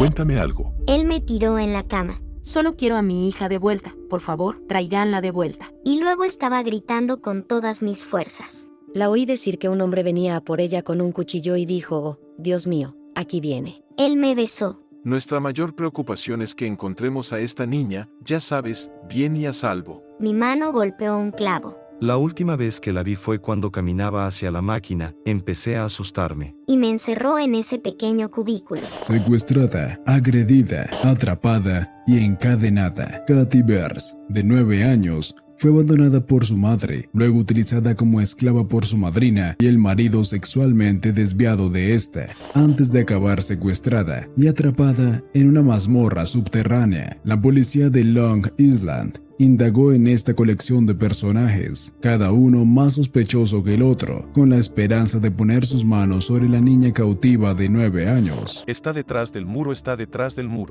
Cuéntame algo. Él me tiró en la cama. Solo quiero a mi hija de vuelta. Por favor, tráiganla de vuelta. Y luego estaba gritando con todas mis fuerzas. La oí decir que un hombre venía a por ella con un cuchillo y dijo, oh, Dios mío, aquí viene. Él me besó. Nuestra mayor preocupación es que encontremos a esta niña, ya sabes, bien y a salvo. Mi mano golpeó un clavo. La última vez que la vi fue cuando caminaba hacia la máquina. Empecé a asustarme. Y me encerró en ese pequeño cubículo. Secuestrada, agredida, atrapada y encadenada. Katy Beers, de 9 años, fue abandonada por su madre, luego utilizada como esclava por su madrina y el marido sexualmente desviado de esta, antes de acabar secuestrada y atrapada en una mazmorra subterránea. La policía de Long Island indagó en esta colección de personajes, cada uno más sospechoso que el otro, con la esperanza de poner sus manos sobre la niña cautiva de 9 años. Está detrás del muro,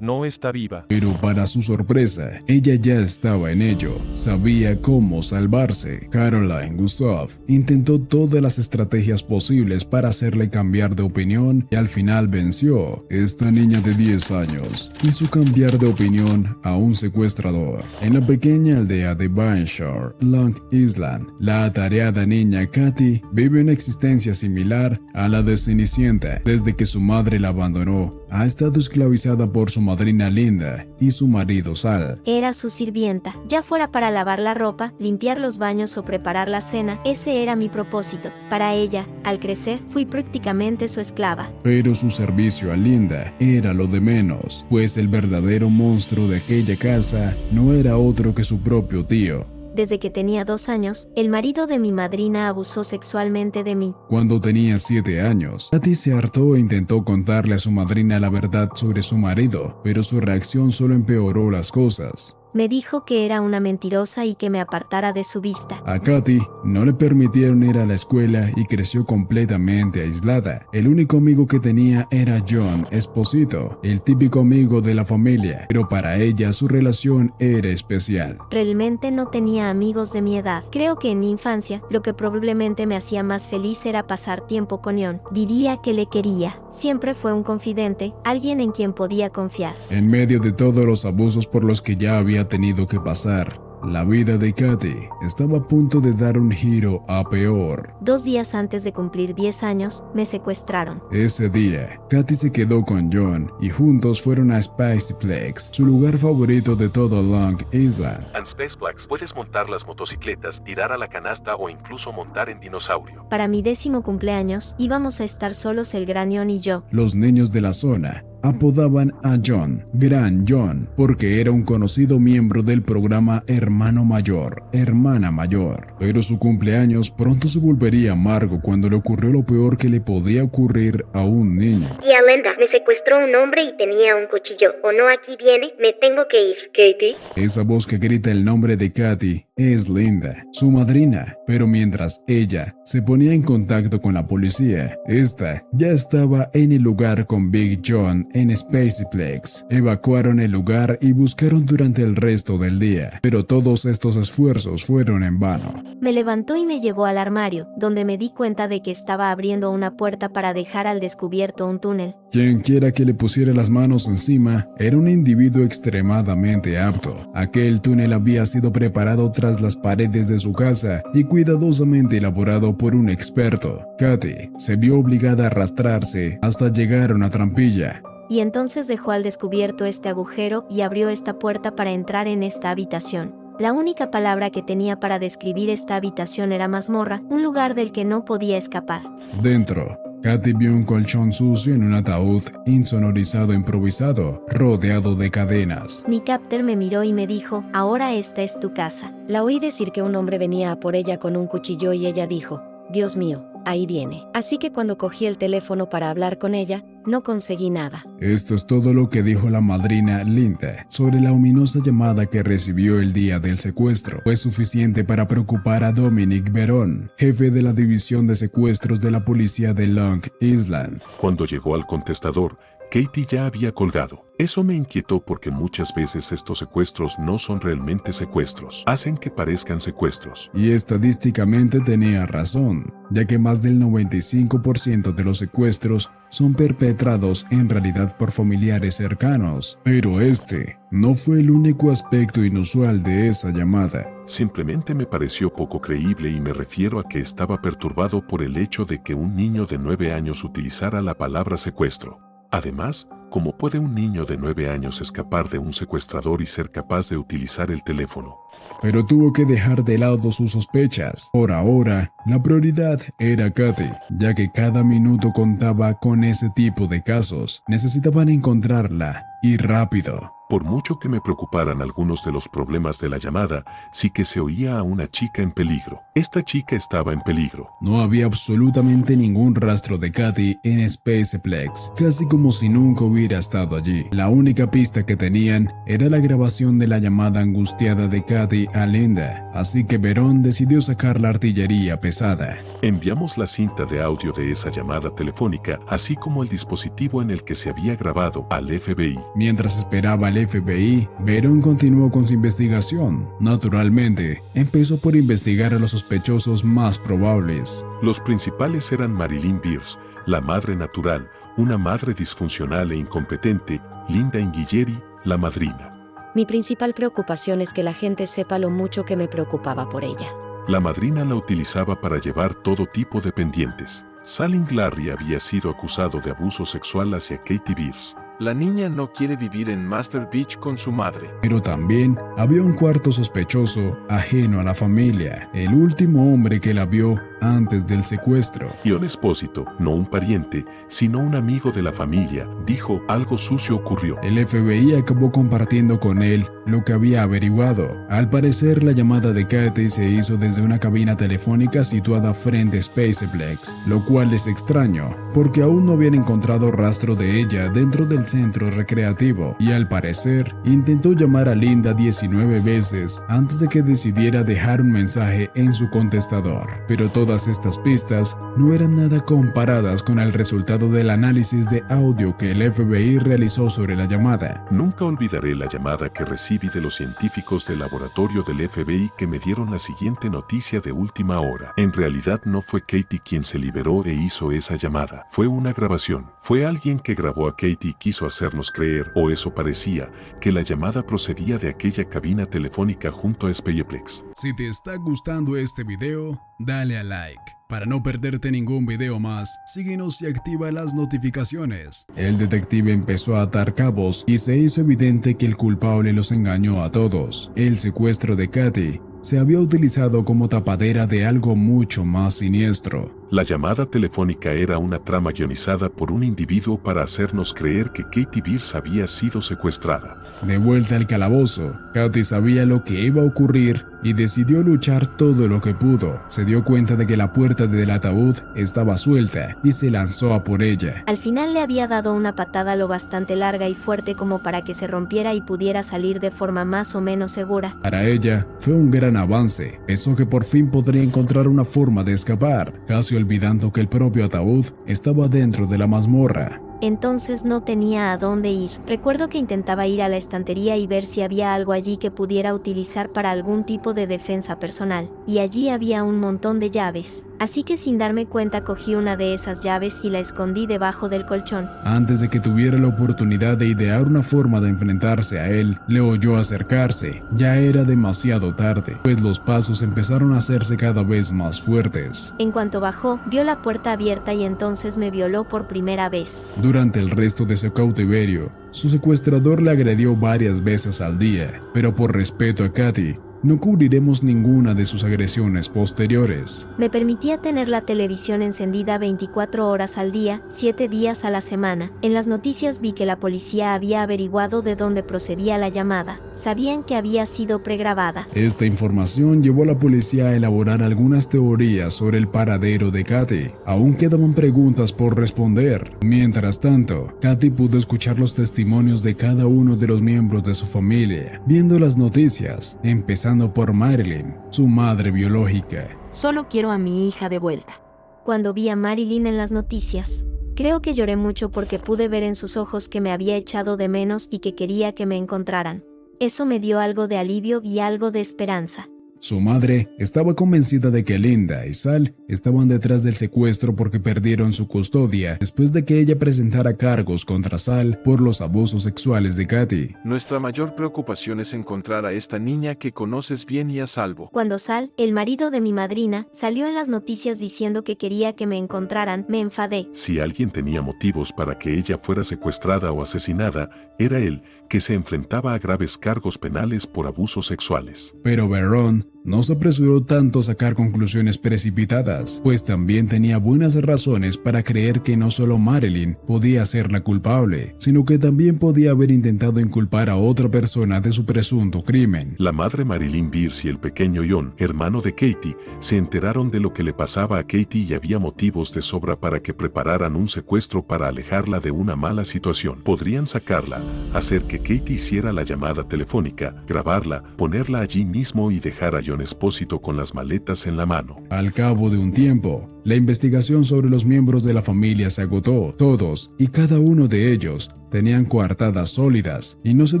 no está viva. Pero para su sorpresa, ella ya estaba en ello, sabía cómo salvarse. Caroline Gustav intentó todas las estrategias posibles para hacerle cambiar de opinión y al final venció. Esta niña de 10 años hizo cambiar de opinión a un secuestrador. En la pequeña aldea de Banshore, Long Island, la atareada niña Katy vive una existencia similar a la de Cenicienta. Desde que su madre la abandonó, ha estado esclavizada por su madrina Linda y su marido Sal. Era su sirvienta, ya fuera para lavar la ropa, limpiar los baños o preparar la cena, ese era mi propósito. Para ella, al crecer, fui prácticamente su esclava. Pero su servicio a Linda era lo de menos, pues el verdadero monstruo de aquella casa no era otro que su propio tío. Desde que tenía 2 años, el marido de mi madrina abusó sexualmente de mí. Cuando tenía 7 años, Katy se hartó e intentó contarle a su madrina la verdad sobre su marido, pero su reacción solo empeoró las cosas. Me dijo que era una mentirosa y que me apartara de su vista. A Katy no le permitieron ir a la escuela y creció completamente aislada. El único amigo que tenía era John Esposito, el típico amigo de la familia, pero para ella su relación era especial. Realmente no tenía amigos de mi edad. Creo que en mi infancia, lo que probablemente me hacía más feliz era pasar tiempo con John. Diría que le quería. Siempre fue un confidente, alguien en quien podía confiar. En medio de todos los abusos por los que ya había tenido que pasar, la vida de Katy estaba a punto de dar un giro a peor. 2 días antes de cumplir 10 años, me secuestraron. Ese día, Katy se quedó con John y juntos fueron a Spiceplex, su lugar favorito de todo Long Island. En Spaceplex puedes montar las motocicletas, tirar a la canasta o incluso montar en dinosaurio. Para mi 10º cumpleaños, íbamos a estar solos el gran John y yo. Los niños de la zona apodaban a John, Gran John, porque era un conocido miembro del programa Hermano Mayor, Hermana Mayor. Pero su cumpleaños pronto se volvería amargo cuando le ocurrió lo peor que le podía ocurrir a un niño. Tía Linda, me secuestró un hombre y tenía un cuchillo. O no, aquí viene, me tengo que ir. ¿Katy? Esa voz que grita el nombre de Katy es Linda, su madrina. Pero mientras ella se ponía en contacto con la policía, esta ya estaba en el lugar con Big John en Spaceplex. Evacuaron el lugar y buscaron durante el resto del día, pero todos estos esfuerzos fueron en vano. Me levantó y me llevó al armario, donde me di cuenta de que estaba abriendo una puerta para dejar al descubierto un túnel. Quien quiera que le pusiera las manos encima era un individuo extremadamente apto. Aquel túnel había sido preparado tras las paredes de su casa y cuidadosamente elaborado por un experto. Katy se vio obligada a arrastrarse hasta llegar a una trampilla. Y entonces dejó al descubierto este agujero y abrió esta puerta para entrar en esta habitación. La única palabra que tenía para describir esta habitación era mazmorra, un lugar del que no podía escapar. Dentro, Katy vio un colchón sucio en un ataúd insonorizado improvisado, rodeado de cadenas. Mi captor me miró y me dijo, ahora esta es tu casa. La oí decir que un hombre venía a por ella con un cuchillo y ella dijo, Dios mío, ahí viene. Así que cuando cogí el teléfono para hablar con ella, no conseguí nada. Esto es todo lo que dijo la madrina Linda sobre la ominosa llamada que recibió el día del secuestro. Fue suficiente para preocupar a Dominic Verón, jefe de la división de secuestros de la policía de Long Island. Cuando llegó al contestador, Katie ya había colgado. Eso me inquietó porque muchas veces estos secuestros no son realmente secuestros, hacen que parezcan secuestros. Y estadísticamente tenía razón, ya que más del 95% de los secuestros son perpetrados en realidad por familiares cercanos. Pero este no fue el único aspecto inusual de esa llamada. Simplemente me pareció poco creíble y me refiero a que estaba perturbado por el hecho de que un niño de 9 años utilizara la palabra secuestro. Además, ¿cómo puede un niño de 9 años escapar de un secuestrador y ser capaz de utilizar el teléfono? Pero tuvo que dejar de lado sus sospechas. Por ahora, la prioridad era Katie, ya que cada minuto contaba con ese tipo de casos. Necesitaban encontrarla, y rápido. Por mucho que me preocuparan algunos de los problemas de la llamada, sí que se oía a una chica en peligro. Esta chica estaba en peligro. No había absolutamente ningún rastro de Katie en Spaceplex, casi como si nunca hubiera estado allí. La única pista que tenían era la grabación de la llamada angustiada de Katie a Linda, así que Verón decidió sacar la artillería pesada. Enviamos la cinta de audio de esa llamada telefónica, así como el dispositivo en el que se había grabado, al FBI. Mientras esperaba al FBI, Verón continuó con su investigación. Naturalmente, empezó por investigar a los sospechosos más probables. Los principales eran Marilyn Beers, la madre natural, una madre disfuncional e incompetente, Linda Inghilleri, la madrina. Mi principal preocupación es que la gente sepa lo mucho que me preocupaba por ella. La madrina la utilizaba para llevar todo tipo de pendientes. Salim Larry había sido acusado de abuso sexual hacia Katie Beers. La niña no quiere vivir en Master Beach con su madre. Pero también había un cuarto sospechoso ajeno a la familia, el último hombre que la vio antes del secuestro. Ion Espósito, no un pariente, sino un amigo de la familia, dijo: algo sucio ocurrió. El FBI acabó compartiendo con él lo que había averiguado. Al parecer, la llamada de Katie se hizo desde una cabina telefónica situada frente a Spaceplex, lo cual es extraño, porque aún no habían encontrado rastro de ella dentro del centro recreativo, y al parecer intentó llamar a Linda 19 veces antes de que decidiera dejar un mensaje en su contestador. Pero todas estas pistas no eran nada comparadas con el resultado del análisis de audio que el FBI realizó sobre la llamada. Nunca olvidaré la llamada que recibí de los científicos del laboratorio del FBI que me dieron la siguiente noticia de última hora. En realidad no fue Katie quien se liberó e hizo esa llamada. Fue una grabación. Fue alguien que grabó a Katie y quiso hacernos creer, o eso parecía, que la llamada procedía de aquella cabina telefónica junto a Spaceplex. Si te está gustando este video, dale a like. Para no perderte ningún video más, síguenos y activa las notificaciones. El detective empezó a atar cabos y se hizo evidente que el culpable los engañó a todos. El secuestro de Katie se había utilizado como tapadera de algo mucho más siniestro. La llamada telefónica era una trama guionizada por un individuo para hacernos creer que Katie Beers había sido secuestrada. De vuelta al calabozo, Katie sabía lo que iba a ocurrir y decidió luchar todo lo que pudo. Se dio cuenta de que la puerta del ataúd estaba suelta y se lanzó a por ella. Al final le había dado una patada lo bastante larga y fuerte como para que se rompiera y pudiera salir de forma más o menos segura. Para ella fue un gran avance. Pensó que por fin podría encontrar una forma de escapar, casi olvidando que el propio ataúd estaba dentro de la mazmorra. Entonces no tenía a dónde ir. Recuerdo que intentaba ir a la estantería y ver si había algo allí que pudiera utilizar para algún tipo de defensa personal, y allí había un montón de llaves. Así que sin darme cuenta cogí una de esas llaves y la escondí debajo del colchón. Antes de que tuviera la oportunidad de idear una forma de enfrentarse a él, le oyó acercarse. Ya era demasiado tarde, pues los pasos empezaron a hacerse cada vez más fuertes. En cuanto bajó, vio la puerta abierta y entonces me violó por primera vez. Durante el resto de su cautiverio, su secuestrador le agredió varias veces al día, pero por respeto a Katie, no cubriremos ninguna de sus agresiones posteriores. Me permitía tener la televisión encendida 24 horas al día, 7 días a la semana. En las noticias vi que la policía había averiguado de dónde procedía la llamada. Sabían que había sido pregrabada. Esta información llevó a la policía a elaborar algunas teorías sobre el paradero de Katie. Aún quedaban preguntas por responder. Mientras tanto, Katie pudo escuchar los testimonios de cada uno de los miembros de su familia, viendo las noticias, empezando por Marilyn, su madre biológica. Solo quiero a mi hija de vuelta. Cuando vi a Marilyn en las noticias, Creo que lloré mucho porque pude ver en sus ojos que me había echado de menos y que quería que me encontraran. Eso me dio algo de alivio y algo de esperanza. Su madre estaba convencida de que Linda y Sal estaban detrás del secuestro porque perdieron su custodia después de que ella presentara cargos contra Sal por los abusos sexuales de Katy. Nuestra mayor preocupación es encontrar a esta niña que conoces bien y a salvo. Cuando Sal, el marido de mi madrina, salió en las noticias diciendo que quería que me encontraran, me enfadé. Si alguien tenía motivos para que ella fuera secuestrada o asesinada, era él, que se enfrentaba a graves cargos penales por abusos sexuales. Pero Barron no se apresuró tanto a sacar conclusiones precipitadas, pues también tenía buenas razones para creer que no solo Marilyn podía ser la culpable, sino que también podía haber intentado inculpar a otra persona de su presunto crimen. La madre Marilyn Beers y el pequeño John, hermano de Katie, se enteraron de lo que le pasaba a Katie y había motivos de sobra para que prepararan un secuestro para alejarla de una mala situación. Podrían sacarla, hacer que Katie hiciera la llamada telefónica, grabarla, ponerla allí mismo y dejar a John Espósito con las maletas en la mano. Al cabo de un tiempo, la investigación sobre los miembros de la familia se agotó. Todos y cada uno de ellos tenían coartadas sólidas y no se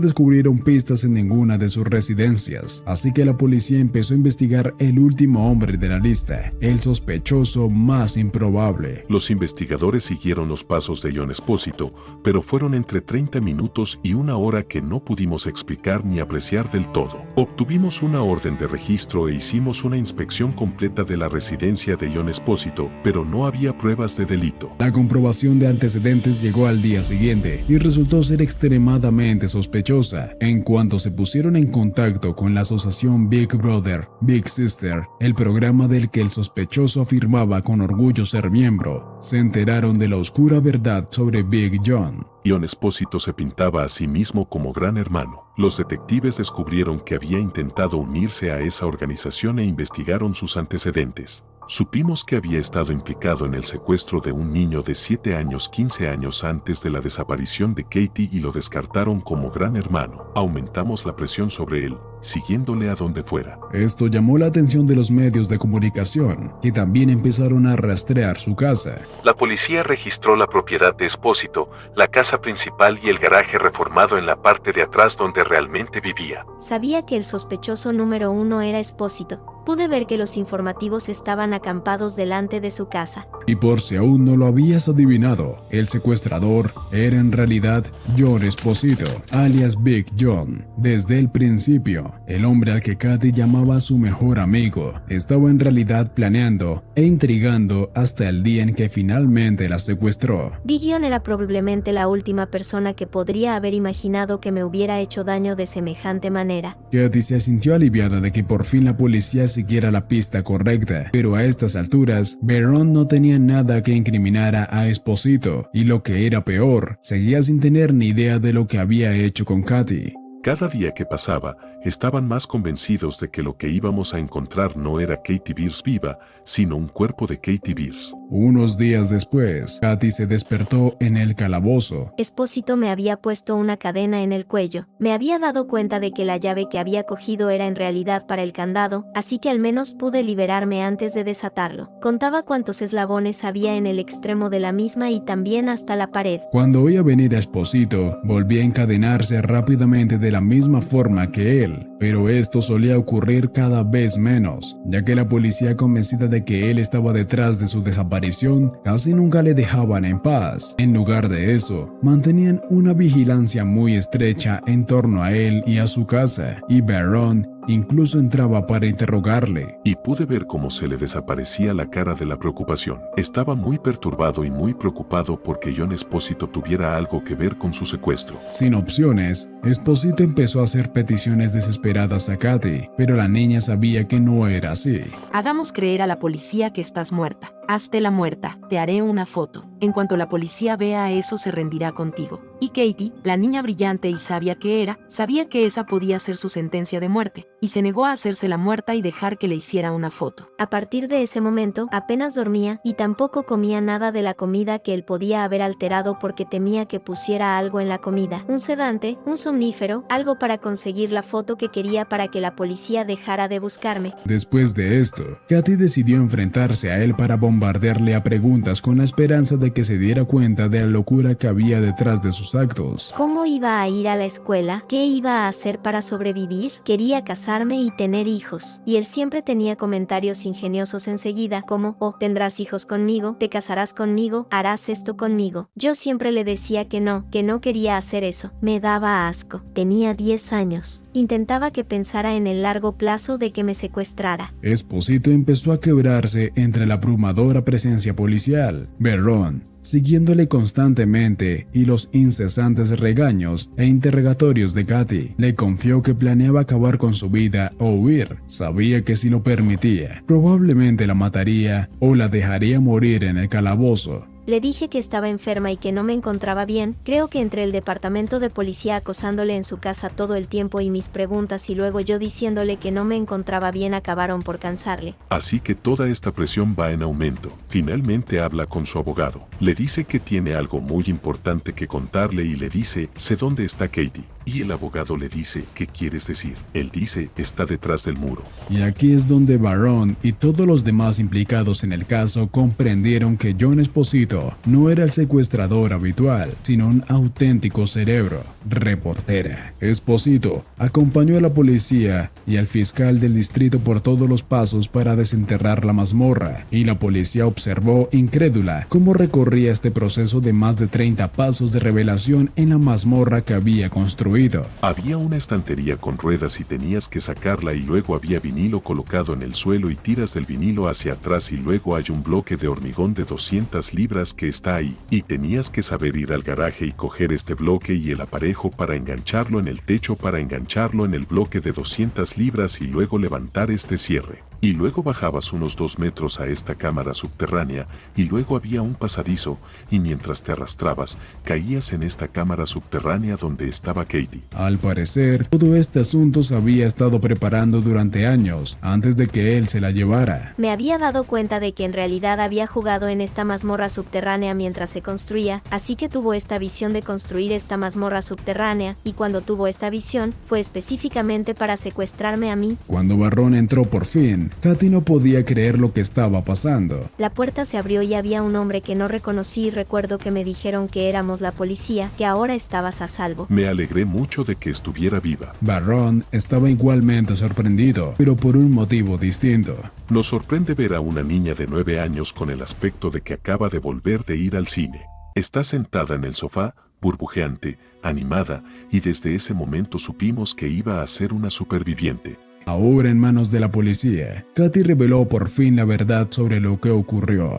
descubrieron pistas en ninguna de sus residencias. Así que la policía empezó a investigar el último hombre de la lista, el sospechoso más improbable. Los investigadores siguieron los pasos de John Espósito, pero fueron entre 30 minutos y una hora que no pudimos explicar ni apreciar del todo. Obtuvimos una orden de registro e hicimos una inspección completa de la residencia de John Espósito, pero no había pruebas de delito. La comprobación de antecedentes llegó al día siguiente y resultó ser extremadamente sospechosa. En cuanto se pusieron en contacto con la asociación Big Brother, Big Sister, el programa del que el sospechoso afirmaba con orgullo ser miembro, se enteraron de la oscura verdad sobre Big John. John Espósito se pintaba a sí mismo como gran hermano. Los detectives descubrieron que había intentado unirse a esa organización e investigaron sus antecedentes. Supimos que había estado implicado en el secuestro de un niño de 7 años 15 años antes de la desaparición de Katie y lo descartaron como gran hermano. Aumentamos la presión sobre él, siguiéndole a donde fuera. Esto llamó la atención de los medios de comunicación, que también empezaron a rastrear su casa. La policía registró la propiedad de Espósito, la casa principal y el garaje reformado en la parte de atrás donde realmente vivía. Sabía que el sospechoso número 1 era Espósito. Pude ver que los informativos estaban acampados delante de su casa. Y por si aún no lo habías adivinado, el secuestrador era en realidad John Espósito, alias Big John. Desde el principio, el hombre al que Katy llamaba su mejor amigo, estaba en realidad planeando e intrigando hasta el día en que finalmente la secuestró. Big John era probablemente la última persona que podría haber imaginado que me hubiera hecho daño de semejante manera. Katy se sintió aliviada de que por fin la policía siguiera la pista correcta, pero a estas alturas, Barron no tenía nada que incriminara a Espósito, y lo que era peor, seguía sin tener ni idea de lo que había hecho con Katy. Cada día que pasaba, estaban más convencidos de que lo que íbamos a encontrar no era Katie Beers viva, sino un cuerpo de Katie Beers. Unos días después, Katy se despertó en el calabozo. Espósito me había puesto una cadena en el cuello. Me había dado cuenta de que la llave que había cogido era en realidad para el candado, así que al menos pude liberarme antes de desatarlo. Contaba cuántos eslabones había en el extremo de la misma y también hasta la pared. Cuando oía venir a Espósito, volvía a encadenarse rápidamente de la misma forma que él, pero esto solía ocurrir cada vez menos, ya que la policía, convencida de que él estaba detrás de su desaparición, casi nunca le dejaban en paz. En lugar de eso, mantenían una vigilancia muy estrecha en torno a él y a su casa, y Barron incluso entraba para interrogarle. Y pude ver cómo se le desaparecía la cara de la preocupación. Estaba muy perturbado y muy preocupado porque John Espósito tuviera algo que ver con su secuestro. Sin opciones, Espósito empezó a hacer peticiones desesperadas a Katy, pero la niña sabía que no era así. Hagamos creer a la policía que estás muerta. Hazte la muerta, te haré una foto. En cuanto la policía vea eso, se rendirá contigo. Y Katie, la niña brillante y sabia que era, sabía que esa podía ser su sentencia de muerte, y se negó a hacerse la muerta y dejar que le hiciera una foto. A partir de ese momento, apenas dormía y tampoco comía nada de la comida que él podía haber alterado porque temía que pusiera algo en la comida. Un sedante, un somnífero, algo para conseguir la foto que quería para que la policía dejara de buscarme. Después de esto, Katy decidió enfrentarse a él para bombardearle a preguntas con la esperanza de que se diera cuenta de la locura que había detrás de sus actos. ¿Cómo iba a ir a la escuela? ¿Qué iba a hacer para sobrevivir? Quería casarme y tener hijos. Y él siempre tenía comentarios ingeniosos enseguida, como, oh, tendrás hijos conmigo, te casarás conmigo, harás esto conmigo. Yo siempre le decía que no quería hacer eso. Me daba asco. Tenía 10 años. Intentaba que pensara en el largo plazo de que me secuestrara. Esposito empezó a quebrarse entre la abrumadora presencia policial. Verón, siguiéndole constantemente, y los incesantes regaños e interrogatorios de Katy, le confió que planeaba acabar con su vida o huir. Sabía que si lo permitía, probablemente la mataría o la dejaría morir en el calabozo. Le dije que estaba enferma y que no me encontraba bien. Creo que entre el departamento de policía acosándole en su casa todo el tiempo y mis preguntas y luego yo diciéndole que no me encontraba bien acabaron por cansarle. Así que toda esta presión va en aumento. Finalmente habla con su abogado. Le dice que tiene algo muy importante que contarle y le dice, sé dónde está Katy. Y el abogado le dice, ¿qué quieres decir? Él dice, está detrás del muro. Y aquí es donde Barron y todos los demás implicados en el caso comprendieron que John Esposito no era el secuestrador habitual, sino un auténtico cerebro. Reportera. Esposito acompañó a la policía y al fiscal del distrito por todos los pasos para desenterrar la mazmorra, y la policía observó incrédula cómo recorría este proceso de más de 30 pasos de revelación en la mazmorra que había construido. Había una estantería con ruedas y tenías que sacarla y luego había vinilo colocado en el suelo y tiras del vinilo hacia atrás y luego hay un bloque de hormigón de 200 libras que está ahí y tenías que saber ir al garaje y coger este bloque y el aparejo para engancharlo en el techo para engancharlo en el bloque de 200 libras y luego levantar este cierre. Y luego bajabas unos 2 metros a esta cámara subterránea y luego había un pasadizo y mientras te arrastrabas caías en esta cámara subterránea donde estaba Katy. Al parecer, todo este asunto se había estado preparando durante años antes de que él se la llevara. Me había dado cuenta de que en realidad había jugado en esta mazmorra subterránea mientras se construía, así que tuvo esta visión de construir esta mazmorra subterránea y cuando tuvo esta visión fue específicamente para secuestrarme a mí. Cuando Barron entró por fin, Katy no podía creer lo que estaba pasando. La puerta se abrió y había un hombre que no reconocí y recuerdo que me dijeron que éramos la policía, que ahora estabas a salvo. Me alegré mucho de que estuviera viva. Barron estaba igualmente sorprendido, pero por un motivo distinto. Nos sorprende ver a una niña de 9 años con el aspecto de que acaba de volver de ir al cine. Está sentada en el sofá, burbujeante, animada, y desde ese momento supimos que iba a ser una superviviente. Ahora en manos de la policía, Katy reveló por fin la verdad sobre lo que ocurrió.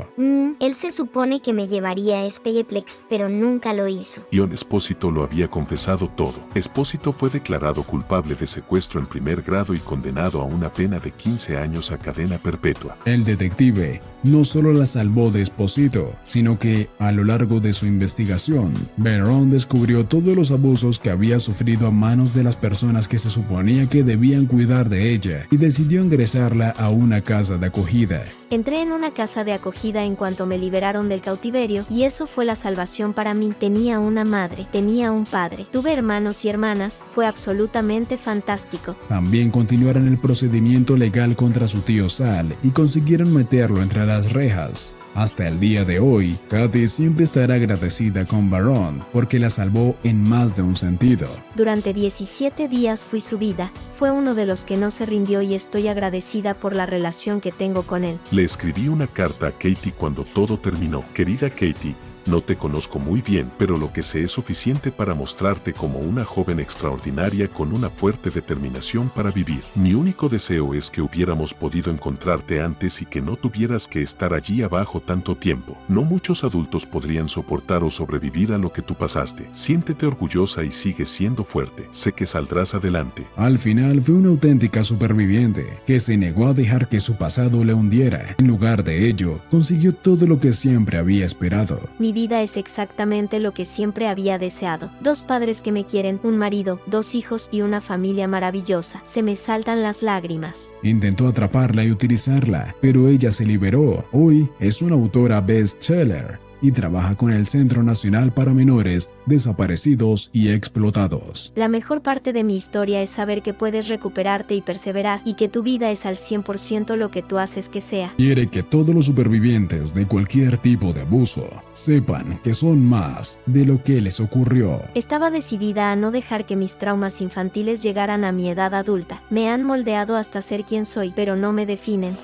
Él se supone que me llevaría a Speyeplex, pero nunca lo hizo. John Esposito lo había confesado todo. Esposito fue declarado culpable de secuestro en primer grado y condenado a una pena de 15 años a cadena perpetua. El detective no solo la salvó de Esposito, sino que, a lo largo de su investigación, Barron descubrió todos los abusos que había sufrido a manos de las personas que se suponía que debían cuidar de ella y decidió ingresarla a una casa de acogida. Entré en una casa de acogida en cuanto me liberaron del cautiverio y eso fue la salvación para mí. Tenía una madre, tenía un padre, tuve hermanos y hermanas, fue absolutamente fantástico. También continuaron el procedimiento legal contra su tío Sal y consiguieron meterlo entre las rejas. Hasta el día de hoy, Katy siempre estará agradecida con Barron porque la salvó en más de un sentido. Durante 17 días fui su vida, fue uno de los que no se rindió y estoy agradecida por la relación que tengo con él. Le escribí una carta a Katy cuando todo terminó. Querida Katy, no te conozco muy bien, pero lo que sé es suficiente para mostrarte como una joven extraordinaria con una fuerte determinación para vivir. Mi único deseo es que hubiéramos podido encontrarte antes y que no tuvieras que estar allí abajo tanto tiempo. No muchos adultos podrían soportar o sobrevivir a lo que tú pasaste. Siéntete orgullosa y sigue siendo fuerte. Sé que saldrás adelante. Al final fue una auténtica superviviente que se negó a dejar que su pasado le hundiera. En lugar de ello, consiguió todo lo que siempre había esperado. Mi vida es exactamente lo que siempre había deseado. 2 padres que me quieren, un marido, 2 hijos y una familia maravillosa. Se me saltan las lágrimas. Intentó atraparla y utilizarla, pero ella se liberó. Hoy es una autora bestseller y trabaja con el Centro Nacional para Menores Desaparecidos y Explotados. La mejor parte de mi historia es saber que puedes recuperarte y perseverar, y que tu vida es al 100% lo que tú haces que sea. Quiere que todos los supervivientes de cualquier tipo de abuso sepan que son más de lo que les ocurrió. Estaba decidida a no dejar que mis traumas infantiles llegaran a mi edad adulta. Me han moldeado hasta ser quien soy, pero no me definen.